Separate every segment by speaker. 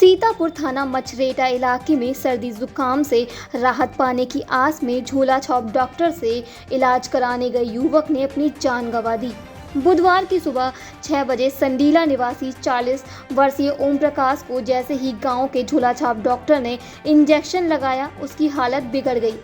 Speaker 1: सीतापुर थाना मछरेटा इलाके में सर्दी जुकाम से राहत पाने की आस में झोला छाप डॉक्टर से इलाज कराने गए युवक ने अपनी जान गंवा दी। बुधवार की सुबह 6 बजे संडीला निवासी 40 वर्षीय ओम प्रकाश को जैसे ही गांव के झोला छाप डॉक्टर ने इंजेक्शन लगाया, उसकी हालत बिगड़ गई।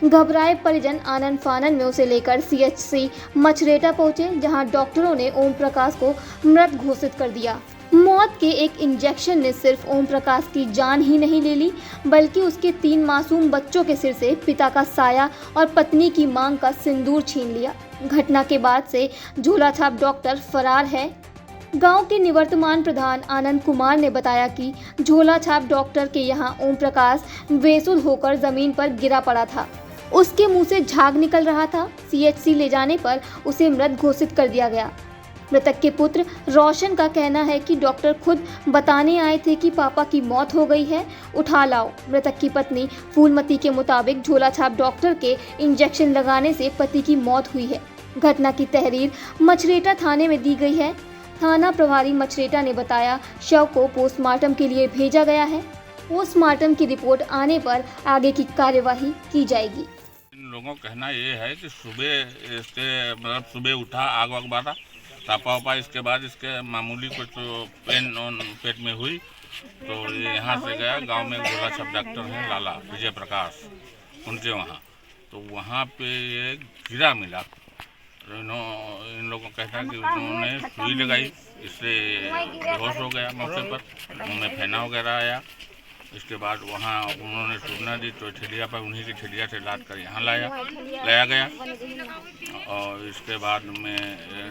Speaker 1: घबराए परिजन आनन फानन में उसे लेकर सीएचसी मछरेटा पहुंचे, जहां डॉक्टरों ने ओम प्रकाश को मृत घोषित कर दिया। मौत के एक इंजेक्शन ने सिर्फ ओम प्रकाश की जान ही नहीं ले ली, बल्कि उसके 3 मासूम बच्चों के सिर से पिता का साया और पत्नी की मांग का सिंदूर छीन लिया। घटना के बाद से झोला छाप डॉक्टर फरार है। गांव के निवर्तमान प्रधान आनंद कुमार ने बताया कि झोला छाप डॉक्टर के यहां ओम प्रकाश बेसुध होकर जमीन पर गिरा पड़ा था। उसके मुंह से झाग निकल रहा था। सीएचसी ले जाने पर उसे मृत घोषित कर दिया गया। मृतक के पुत्र रोशन का कहना है कि डॉक्टर खुद बताने आए थे कि पापा की मौत हो गई है, उठा लाओ। मृतक की पत्नी फूलमती के मुताबिक झोला छाप डॉक्टर के इंजेक्शन लगाने से पति की मौत हुई है। घटना की तहरीर मछरेटा थाने में दी गई है। थाना प्रभारी मछरेटा ने बताया, शव को पोस्टमार्टम के लिए भेजा गया है। पोस्टमार्टम की रिपोर्ट आने पर आगे की कार्यवाही की जाएगी।
Speaker 2: इन लोगों का कहना ये है कि सुबह उठा, आग वाग बारा, तापा उपा, इसके बाद इसके मामूली कुछ पेन पेट में हुई, तो ये यहाँ से गया। गांव में झोला छाप डॉक्टर हैं लाला विजय प्रकाश, उनके वहाँ, तो वहाँ पे ये गिरा मिला। इन लोगों का कहना है कि उन्होंने सुई लगाई, इससे बेहोश हो गया मौके पर, मुँह में फेना वगैरह आया। इसके बाद वहाँ उन्होंने सूचना दी तो ठेलिया पर, उन्हीं की ठेलिया से लाद कर यहाँ लाया गया। और इसके बाद में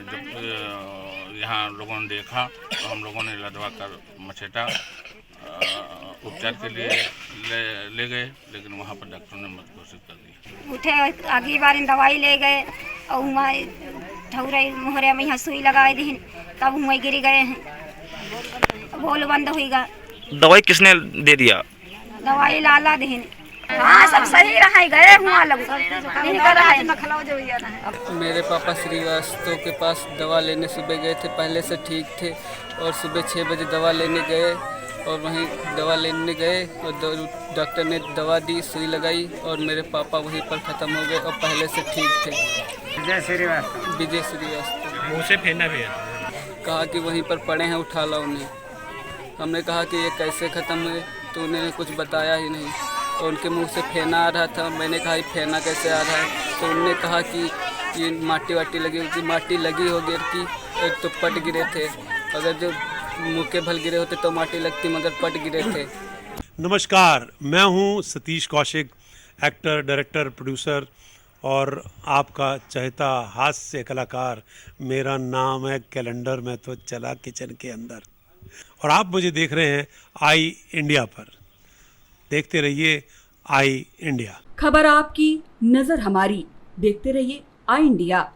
Speaker 2: जब यहाँ लोगों ने देखा तो हम लोगों ने लदवा कर मछेटा उपचार के लिए ले गए, लेकिन वहाँ पर डॉक्टर ने मृत घोषित कर दिया।
Speaker 3: उठे अगली बार दवाई ले गए और वहाँ ठौरे मोहरे में यहाँ सुई लगाए दी, तब वहाँ गिर गए हैं, बोल बंद होगा।
Speaker 4: दवाई किसने दे दिया?
Speaker 3: दवाई लाला देन। हाँ, सब सही रहा, गए हुआ लोग
Speaker 5: मेरे पापा श्रीवास्तव के पास दवा लेने सुबह गए थे, पहले से ठीक थे, और सुबह 6 बजे दवा लेने गए और वहीं दवा लेने गए और डॉक्टर ने दवा दी, सुई लगाई और मेरे पापा वहीं पर ख़त्म हो गए और पहले से ठीक थे। विजय श्रीवास्तव
Speaker 4: मुँह से फेना भी है।
Speaker 5: कहा कि वहीं पर पड़े हैं, उठा ला उन्हें। हमने कहा कि ये कैसे ख़त्म हुए, तो उन्होंने कुछ बताया ही नहीं। और उनके मुंह से फेना आ रहा था। मैंने कहा फेना कैसे आ रहा है, तो उन्होंने कहा कि ये माटी वाटी लगी होगी। माटी लगी हो गिर की, तो पट गिरे थे। अगर जो मुँह के भल गिरे होते तो माटी लगती, मगर पट गिरे थे।
Speaker 6: नमस्कार, मैं हूं Satish Kaushik, actor, director, producer और आपका चहेता हास्य कलाकार। मेरा नाम है कैलेंडर, मैं तो चला किचन के अंदर, और आप मुझे देख रहे हैं आई इंडिया पर। देखते रहिए आई इंडिया।
Speaker 7: खबर आपकी, नजर हमारी। देखते रहिए आई इंडिया।